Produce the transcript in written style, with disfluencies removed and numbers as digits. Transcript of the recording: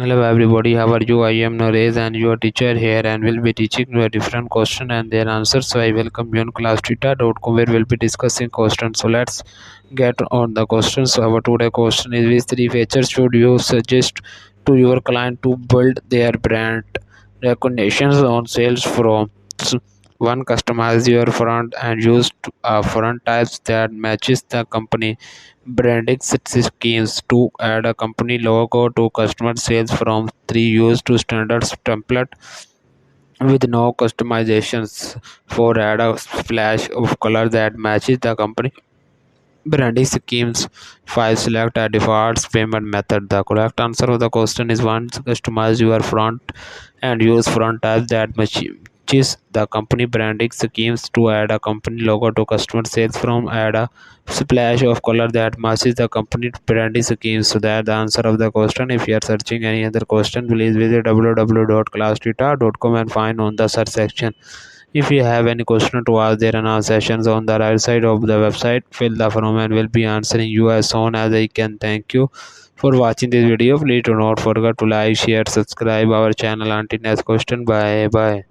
Hello everybody, how are you? I am Naresh and your teacher here and will be teaching you a different question and their answers. So I welcome you on classtita.com where we'll be discussing questions. So let's get on the questions. So our today question is, which three features should you suggest to your client to build their brand recognition on sales from? One, customize your front and use front types that matches the company branding schemes. To add a company logo to customer sales from. Three, use to standard template with no customizations. Four, add a splash of color that matches the company branding schemes. Five, select a default payment method. The correct answer of the question is one, customize your front and use front types that matches the company branding schemes. To add a company logo to customer sales from. Add a splash of color that matches the company branding schemes. So that the answer of the question. If you are searching any other question, please visit www.classtita.com and find on the search section. If you have any question to ask, there are now sessions on the right side of the website. Fill the form and will be answering you as soon as I can. Thank you for watching this video. Please do not forget to like, share, subscribe our channel. Until next question. Bye bye.